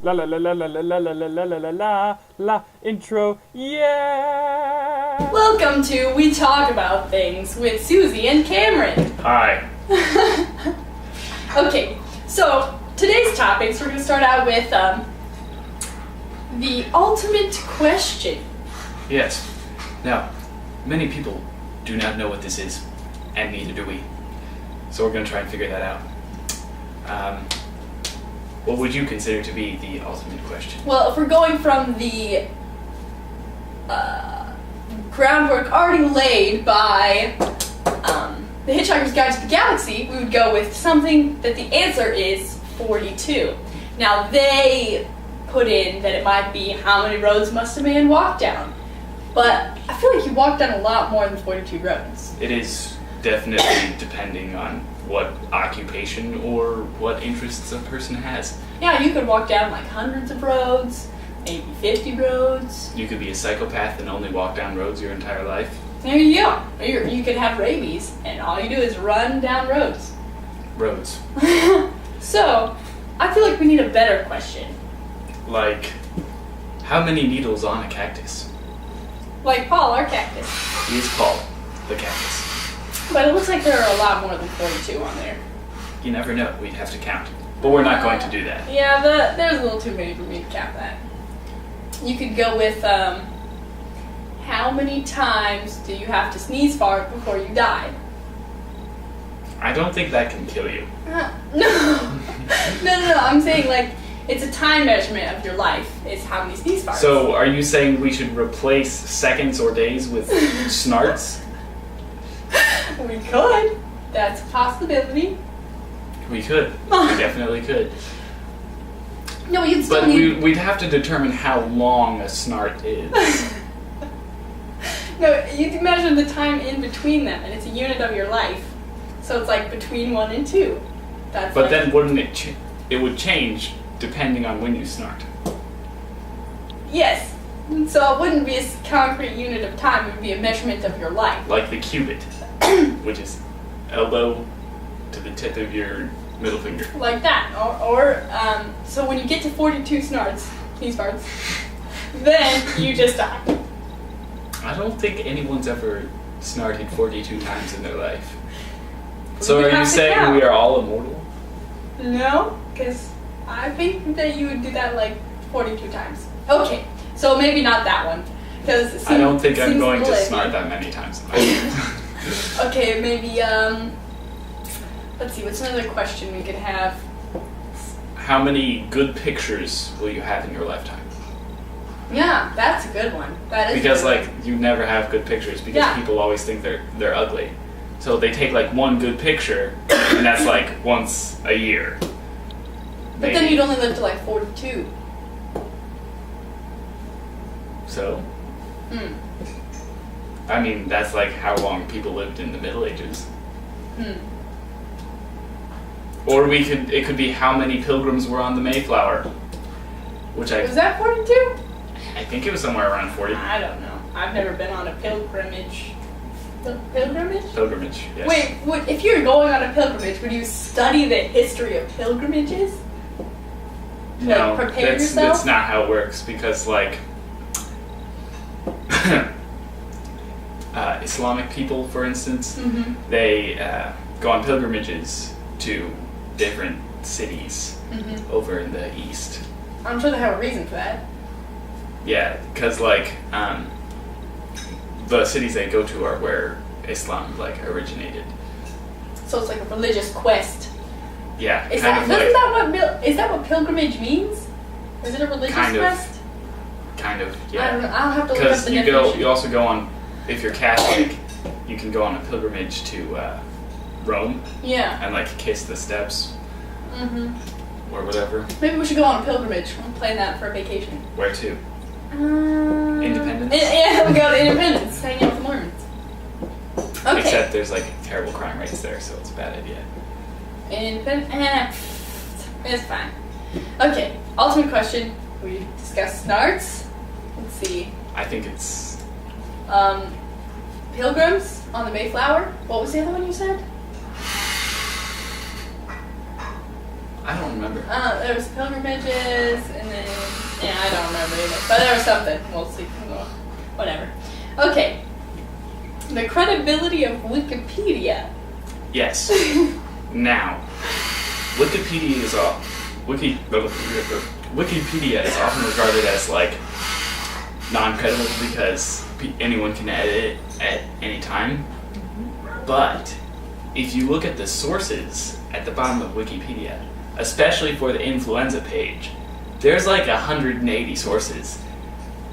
La la la la la la la la la la la la la intro, yeah! Welcome to We Talk About Things with Suzy and Cameron. Hi. Okay, so today's topics, we're going to start out with the ultimate question. Yes. Now, many people do not know what this is, and neither do we. So we're going to try and figure that out. What would you consider to be the ultimate question? Well, if we're going from the groundwork already laid by The Hitchhiker's Guide to the Galaxy, we would go with something that the answer is 42. Now, they put in that it might be how many roads must a man walk down. But I feel like you walk down a lot more than 42 roads. It is definitely depending on what occupation or what interests a person has. Yeah, you could walk down like hundreds of roads, maybe 50 roads. You could be a psychopath and only walk down roads your entire life. There you go. Or you could have rabies, and all you do is run down roads. Roads. So, I feel like we need a better question. Like, how many needles on a cactus? Like Paul, our cactus. He is Paul, the cactus. But it looks like there are a lot more than 42 on there. You never know, we'd have to count. But we're not going to do that. Yeah, there's a little too many for me to count that. You could go with, how many times do you have to sneeze fart before you die? I don't think that can kill you. No. No, I'm saying, like, it's a time measurement of your life, is how many sneeze farts. So, are you saying we should replace seconds or days with snarts? We could. That's a possibility. We could. We definitely could. No, you'd still But need... we'd have to determine how long a snart is. No, you measure the time in between them, and it's a unit of your life. So it's like between 1 and 2. That's But like... then wouldn't it it would change depending on when you snart. Yes. So it wouldn't be a concrete unit of time, it would be a measurement of your life. Like the cubit, which is elbow to the tip of your middle finger. Like that. So when you get to 42 sneeze farts, then you just die. I don't think anyone's ever snarted 42 times in their life. So We are you have to saying count. we are all immortal? No, because I think that you would do that like 42 times. Okay, so maybe not that one. Because I don't think I'm going to snart that many times in my life. Okay, maybe, let's see, what's another question we could have? How many good pictures will you have in your lifetime? Yeah, that's a good one. That is Because a good like you never have good pictures because Yeah. people always think they're ugly. So they take like one good picture and that's like once a year. But then you'd only live to like 42. So? Hmm. I mean, that's like how long people lived in the Middle Ages. Hmm. Or it could be how many pilgrims were on the Mayflower. Which Was that 42? I think it was somewhere around 40. I don't know. I've never been on a pilgrimage. Pilgrimage? Pilgrimage, yes. Wait, if you were going on a pilgrimage, would you study the history of pilgrimages? No, prepare that's yourself? not how it works because like Islamic people, for instance, Mm-hmm. they go on pilgrimages to different cities Mm-hmm. over in the east. I'm sure they have a reason for that. Yeah, because like the cities they go to are where Islam like originated. So it's like a religious quest. Yeah, Is kind that what pilgrimage means? Is it a religious Kind of, quest? kind of, I don't yeah. know. I'll have to look up Because the you definition. also go on, if you're Catholic, you can go on a pilgrimage to Rome Yeah. and like kiss the steps Mm-hmm. or whatever. Maybe we should go on a pilgrimage. I'm planning that for a vacation. Where to? Independence? Independence? Yeah, we go to Independence. Hang out with the Mormons. Okay. Except there's like terrible crime rates there, so it's a bad idea. Independence. It's fine. Okay. Ultimate question. We discussed snarts. Let's see. I think it's Pilgrims on the Mayflower. What was the other one you said? I don't remember. There was pilgrimages, and then I don't remember either. But there was something. We'll see. Whatever. Okay. The credibility of Wikipedia. Yes. Now, Wikipedia is often regarded as like non-credible because anyone can edit it at any time. But if you look at the sources at the bottom of Wikipedia, especially for the influenza page, there's like 180 sources.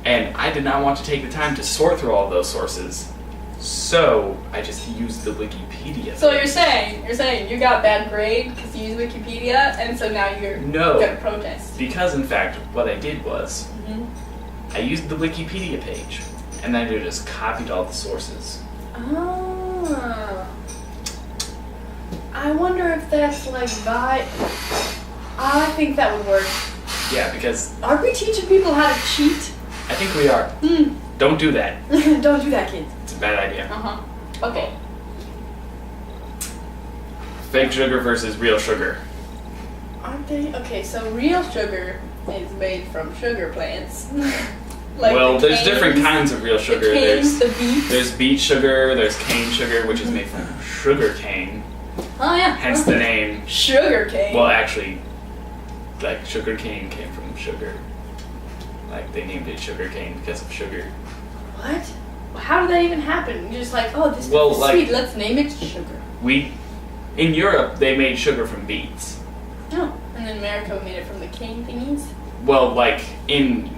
And I did not want to take the time to sort through all those sources, so I just used the Wikipedia. So you're saying you got bad grade because you used Wikipedia, and so now you're gonna protest? Because in fact, what I did was I used the Wikipedia page, and then I just copied all the sources. Oh. I wonder if that's like I think that would work. Yeah, because Are we teaching people how to cheat? I think we are. Don't do that. Don't do that, kids. It's a bad idea. Okay. Fake sugar versus real sugar. Aren't they? Okay, so real sugar is made from sugar plants. Like well, there's canes, different kinds of real sugar. The canes, there's beet sugar, there's cane sugar, which is made from sugar cane. Oh yeah. Hence the name. Sugar cane. Well, actually, like sugar cane came from sugar. Like they named it sugar cane because of sugar. What? How did that even happen? You're just like, oh, this is sweet. Let's name it sugar. In Europe, they made sugar from beets. Oh, and then America made it from the cane thingies. Well, like in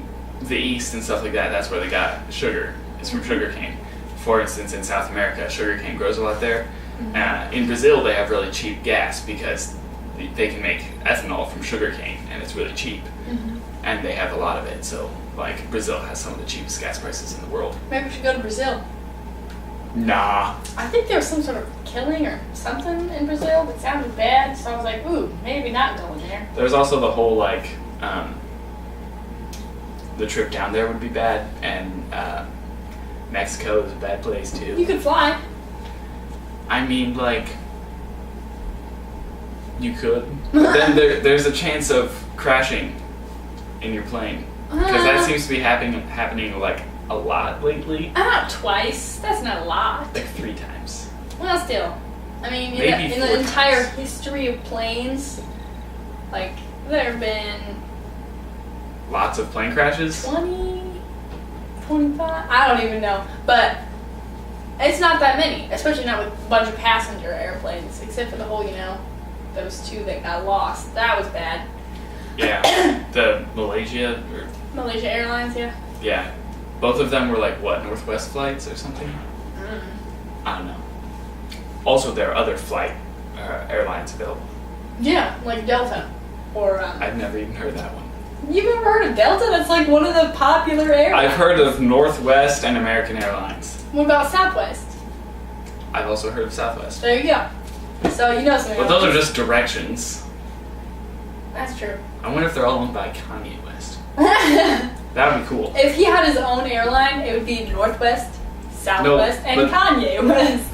the East and stuff like that, that's where they got sugar. It's from sugar cane. For instance, in South America, sugar cane grows a lot there. In Brazil, they have really cheap gas because they can make ethanol from sugar cane, and it's really cheap. And they have a lot of it, so like Brazil has some of the cheapest gas prices in the world. Maybe we should go to Brazil. Nah. I think there was some sort of killing or something in Brazil that sounded bad, so I was like, ooh, maybe not going there. There's also the whole like, the trip down there would be bad, and Mexico is a bad place too. You could fly. I mean, like, you could. But then there's a chance of crashing in your plane. Because that seems to be happening like a lot lately. Not twice. That's not a lot. Like 3 times. Well, still. I mean, Maybe in the entire history of planes, like, there have been... Lots of plane crashes? 20? 25? I don't even know. But it's not that many. Especially not with a bunch of passenger airplanes. Except for the whole, those 2 that got lost. That was bad. Yeah. The Malaysia Airlines, yeah. Yeah. Both of them were like, what, Northwest flights or something? I don't know. Also, there are other airlines available. Yeah, like Delta. Or, I've never even heard of that one. You've never heard of Delta? That's like one of the popular airlines. I've heard of Northwest and American Airlines. What about Southwest? I've also heard of Southwest. There you go. So, you know something. But those are just directions. That's true. I wonder if they're all owned by Kanye West. That would be cool. If he had his own airline, it would be Northwest, Southwest, and Kanye West.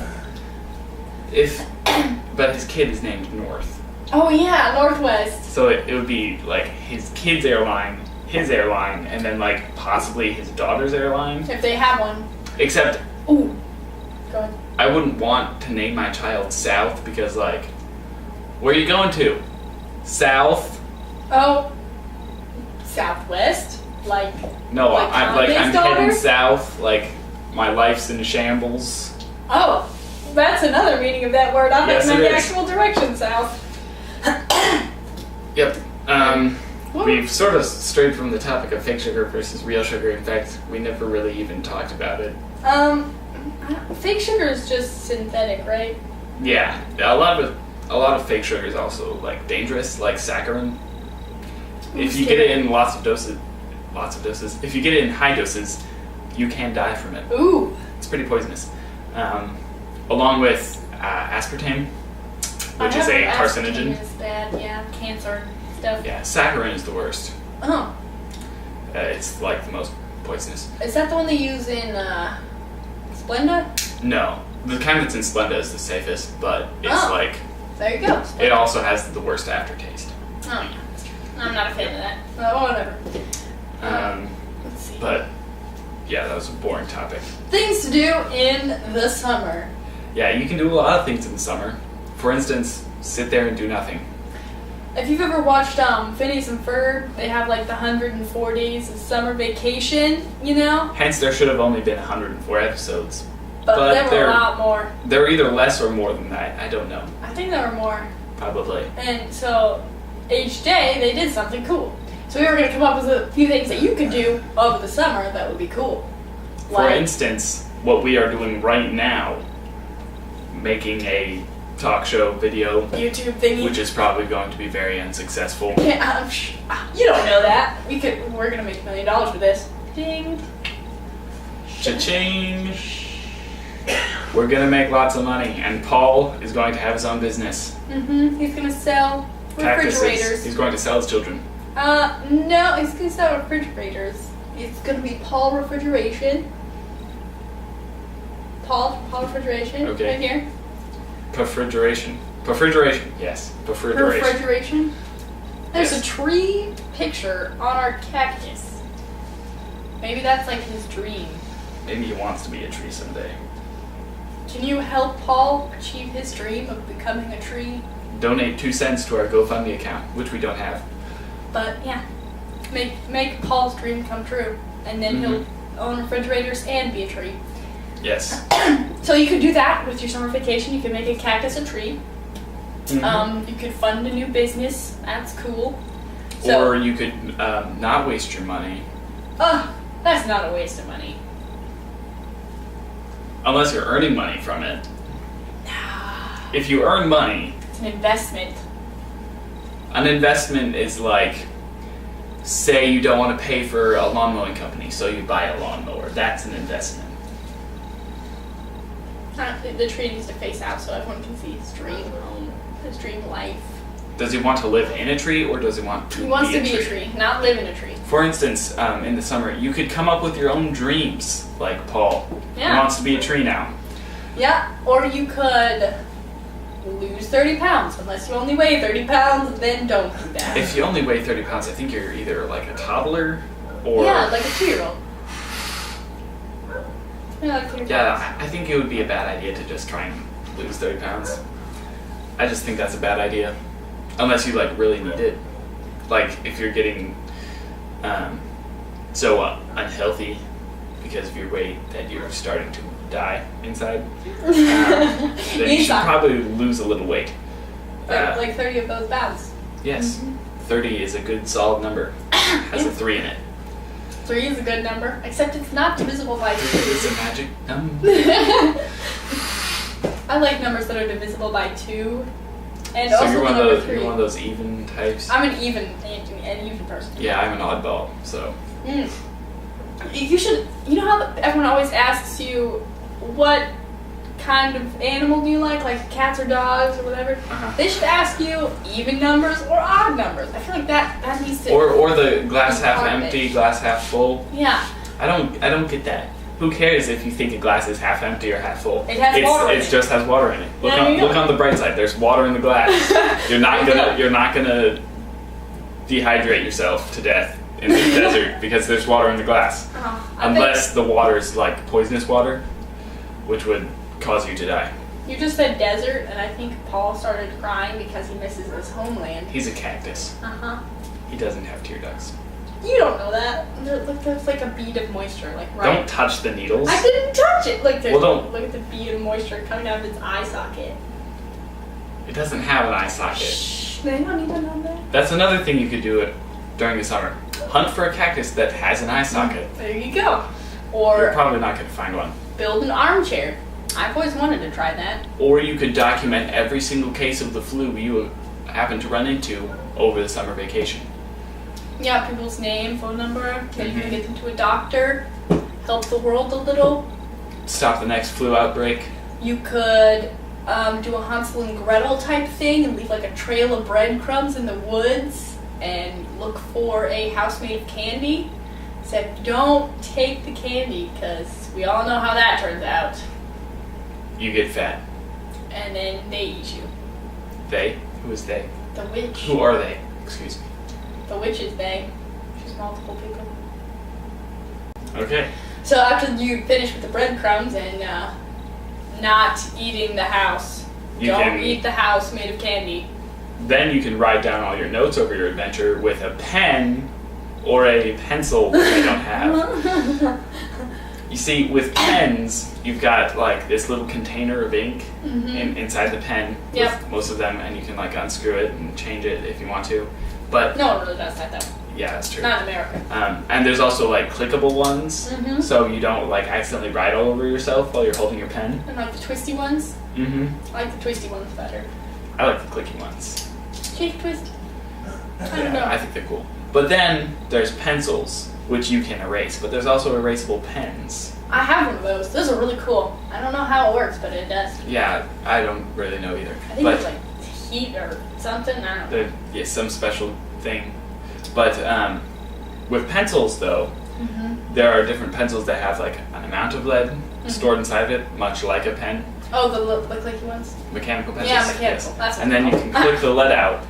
But his kid is named North. Oh yeah, Northwest. So it would be like his kid's airline, his airline, and then like possibly his daughter's airline. If they have one. Except, Ooh. Go ahead. I wouldn't want to name my child South because like, where are you going to? South? Oh. Southwest? Like. No, like I'm daughter? heading south. Like my life's in shambles. Oh, that's another meaning of that word. I Yes, meant it the is. actual direction south. Yep. We've sort of strayed from the topic of fake sugar versus real sugar. In fact, we never really even talked about it. Fake sugar is just synthetic, right? Yeah, a lot of fake sugar is also like dangerous, like saccharin. If you get it in lots of doses. If you get it in high doses, you can die from it. Ooh. It's pretty poisonous. Along with aspartame, which is a carcinogen. Aspartame is bad, yeah. Cancer stuff. Yeah, saccharin is the worst. Oh. It's like the most poisonous. Is that the one they use in Splenda? No, the kind that's in Splenda is the safest, but it's like there you go. it also has the worst aftertaste. Oh yeah, I'm not a fan of that. Whatever. Yeah, that was a boring topic. Things to do in the summer. Yeah, you can do a lot of things in the summer. For instance, sit there and do nothing. If you've ever watched Phineas and Ferb, they have like the 104 days of summer vacation, you know? Hence, there should have only been 104 episodes. But there were a lot more. They're either less or more than that. I don't know. I think there were more. Probably. And so each day they did something cool. So we were going to come up with a few things that you could do over the summer that would be cool. For instance, what we are doing right now, making a talk show video, YouTube thingy, which is probably going to be very unsuccessful. Yeah, you don't know that. We're gonna make $1 million for this. Ding. Cha-ching! We're gonna make lots of money, and Paul is going to have his own business. He's gonna sell refrigerators. Cactuses. He's going to sell his children. No, he's gonna sell refrigerators. It's gonna be Paul Refrigeration. Paul Refrigeration. Okay. Right here. Refrigeration, yes. Refrigeration. There's Yes. a tree picture on our cactus. Maybe that's like his dream. Maybe he wants to be a tree someday. Can you help Paul achieve his dream of becoming a tree? Donate 2 cents to our GoFundMe account, which we don't have. But yeah, make Paul's dream come true, and then he'll own refrigerators and be a tree. Yes. So you could do that with your summer vacation. You could make a cactus a tree. You could fund a new business. That's cool. So, or you could not waste your money. That's not a waste of money. Unless you're earning money from it. If you earn money... It's an investment. An investment is like, say you don't want to pay for a lawn mowing company, so you buy a lawnmower. That's an investment. The tree needs to face out so everyone can see his dream home, his dream life. Does he want to live in a tree, or does he want to He wants to be a tree, not live in a tree. For instance, in the summer, you could come up with your own dreams, like Paul. Yeah. He wants to be a tree now. Yeah, or you could lose 30 pounds. Unless you only weigh 30 pounds, then don't do that. If you only weigh 30 pounds, I think you're either like a toddler or... Yeah, like a 2-year-old. Yeah, I think it would be a bad idea to just try and lose 30 pounds. I just think that's a bad idea. Unless you, like, really need it. Like, if you're getting so unhealthy because of your weight that you're starting to die inside, then you should probably lose a little weight. Like 30 of those pounds. Yes. 30 is a good solid number. Has a 3 in it. 3 is a good number, except it's not divisible by 2. It's a magic number. I like numbers that are divisible by 2. And So also you're the one number of 3. those even types? I'm an even person. Yeah, I'm an oddball, so. You should, you know how everyone always asks you what kind of animal do you like cats or dogs or whatever? They should ask you even numbers or odd numbers. I feel like that needs to... Or the glass half empty, glass half full. Yeah. I don't get that. Who cares if you think a glass is half empty or half full? It has water in it. It just has water in it. Look Yeah, on the bright side. There's water in the glass. You're not gonna dehydrate yourself to death in the desert because there's water in the glass. Unless the water is like poisonous water, which would cause you to die. You just said desert, and I think Paul started crying because he misses his homeland. He's a cactus. He doesn't have tear ducts. You don't know that. There's like a bead of moisture, like right. Don't touch the needles. I didn't touch it. Like there's Well, look at the bead of moisture coming out of its eye socket. It doesn't have an eye socket. Shh, they don't need to know that. That's another thing you could do during the summer. Hunt for a cactus that has an eye socket. There you go. You're Or probably not going to find one. build an armchair. I've always wanted to try that. Or you could document every single case of the flu you happen to run into over the summer vacation. Yeah, people's name, phone number, maybe you can get them to a doctor, help the world a little. Stop the next flu outbreak. You could do a Hansel and Gretel type thing and leave like a trail of breadcrumbs in the woods and look for a house made of candy. Except don't take the candy because we all know how that turns out. You get fat. And then they eat you. They? Who is they? The witch. Who are they? Excuse me. The witch is they. She's multiple people. Okay. So after you finish with the breadcrumbs and not eating the house, don't eat the house made of candy. Then you can write down all your notes over your adventure with a pen or a pencil which I don't have. You see, with pens, you've got like this little container of ink inside the pen with most of them, and you can like unscrew it and change it if you want to. But no one really does that though. Yeah, that's true. Not in America. And there's also like clickable ones, so you don't like accidentally write all over yourself while you're holding your pen. And like the twisty ones. I like the twisty ones better. I like the clicky ones. Shake twist. I don't Yeah, know. I think they're cool. But then there's pencils, which you can erase. But there's also erasable pens. I have one of those. Those are really cool. I don't know how it works, but it does. Yeah, I don't really know either. I think it's like heat or something. I don't know. Yeah, some special thing. But with pencils, though, there are different pencils that have like an amount of lead stored inside of it, much like a pen. Oh, the clicky ones? Mechanical pencils. Yeah, mechanical. Yes. That's what and then you they're can called. click the lead out,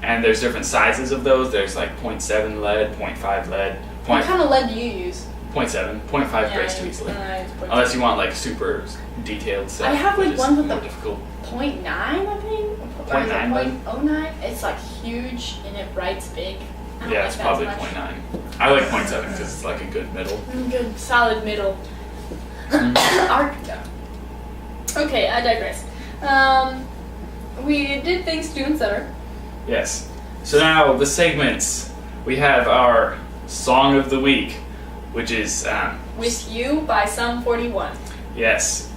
and there's different sizes of those. There's like 0.7 lead, 0.5 lead, What kind of lead do you use? 0.7, 0.5 breaks too easily. Unless you want like super detailed stuff. I have like which is one with more the difficult. 0.9, I think. 0.9 lead? 0.09. It's like huge and it writes big. I don't Yeah, like it's that probably as much. 0.9. I like 0.7 because it's like a good middle. Good, solid middle. Okay, I digress. We did things to do in center. Yes. So now the segments. We have our Song of the Week, which is With You by Sum 41. yes.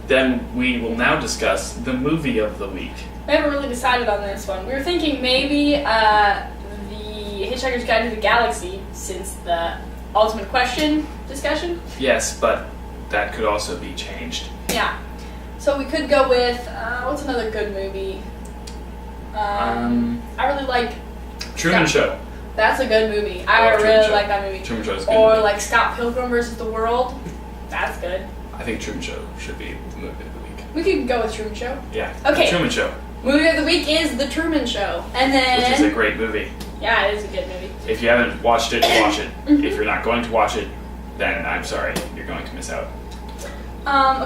Then we will now discuss the Movie of the Week. We haven't really decided on this one. We were thinking maybe the Hitchhiker's Guide to the Galaxy, since the ultimate question discussion. Yes, but that could also be changed. Yeah. So we could go with, what's another good movie? I really like... Truman Show. That's a good movie. I love Truman really Show. like that movie. Truman Show is a good Or movie. like Scott Pilgrim versus the World. That's good. I think Truman Show should be the Movie of the Week. We could go with Truman Show. Yeah. Okay. The Truman Show, Movie of the week is The Truman Show. And then... which is a great movie. Yeah, it is a good movie. If you haven't watched it, watch it. If you're not going to watch it, then I'm sorry, you're going to miss out.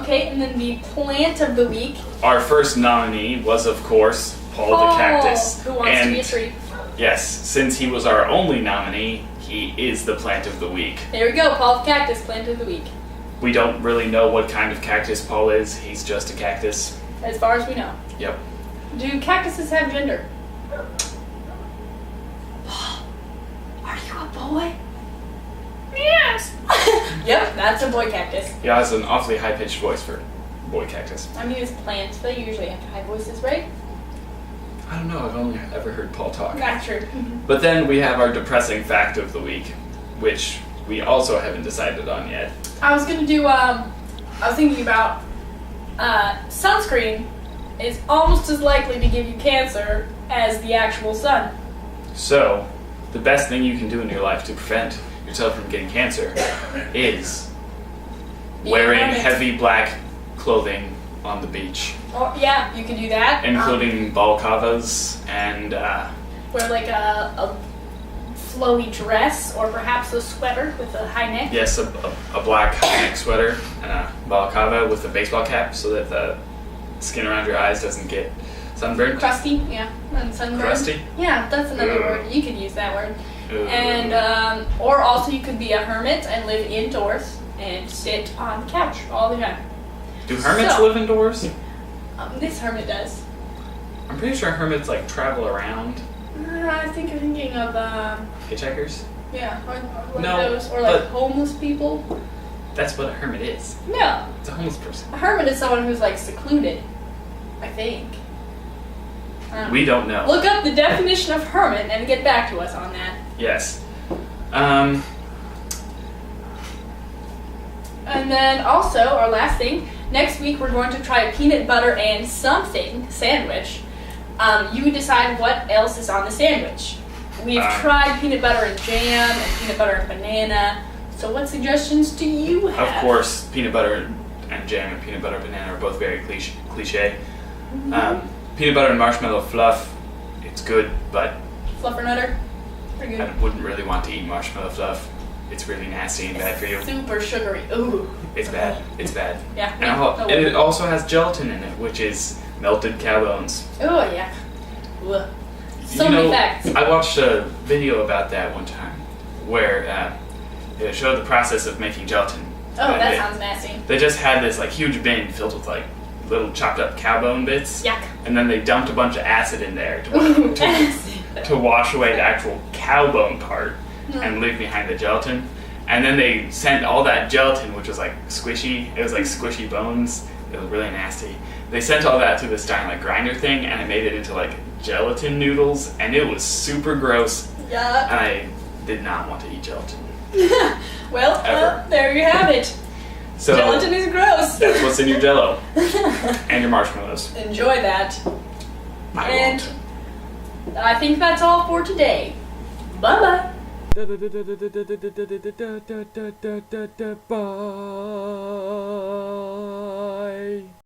Okay, and then the plant of the week. Our first nominee was, of course, Paul the Cactus. Who wants and to be a tree. yes, since he was our only nominee, he is the plant of the week. There we go, Paul the Cactus, plant of the week. We don't really know what kind of cactus Paul is. He's just a cactus. As far as we know. Yep. Do cactuses have gender? Are you a boy? Yes! Yep, that's a boy cactus. He has an awfully high-pitched voice for boy cactus. I mean, it's plants. They usually have high voices, right? I don't know, I've only ever heard Paul talk. That's true. But then we have our depressing fact of the week, which we also haven't decided on yet. I was gonna do, I was thinking about, sunscreen is almost as likely to give you cancer as the actual sun. So, the best thing you can do in your life to prevent yourself from getting cancer is wearing hermit. heavy black clothing on the beach, Or, yeah, you can do that. including balaclavas and Wear like a flowy dress or perhaps a sweater with a high neck. yes, a black high-neck sweater and a balaclava with a baseball cap so that the skin around your eyes doesn't get sunburned. Crusty, yeah, and sunburned. Crusty? Yeah, that's another Ugh. word. You could use that word. Ugh. And or also you could be a hermit and live indoors and sit on the couch all the time. Do hermits So- live indoors? This hermit does. I'm pretty sure hermits like travel around. I think you're thinking of Hitchhikers? yeah, or like No, those, or like but- homeless people. That's what a hermit is. No, It's a homeless person. a hermit is someone who's like secluded. I think. We don't know. Look up the definition of hermit and get back to us on that. Yes. And then also, our last thing, next week we're going to try a peanut butter and something sandwich. You decide what else is on the sandwich. We've tried peanut butter and jam and peanut butter and banana. So what suggestions do you have? Of course, peanut butter and jam and peanut butter and banana are both very cliche. Peanut butter and marshmallow fluff, it's good, but Fluffernutter? Pretty I good. wouldn't really want to eat marshmallow fluff. it's really nasty and bad for you. Super sugary. Ooh. It's bad. It's bad. Yeah. And it also has gelatin in it, which is melted cow bones. Oh yeah. Ugh. So many facts. I watched a video about that one time, where it showed the process of making gelatin. Oh, that sounds nasty. They just had this like huge bin filled with like little chopped up cow bone bits. Yuck. And then they dumped a bunch of acid in there to wash away the actual cow bone part and leave behind the gelatin. And then they sent all that gelatin, which was like squishy. It was like squishy bones. It was really nasty. They sent all that to this giant like grinder thing, and it made it into like gelatin noodles, and it was super gross. Yeah. And I did not want to eat gelatin. Well, there you have it. So Gelatin is gross. that's what's in your Jell-O and your marshmallows. Enjoy that. I won't. I think that's all for today. Bye bye. Bye.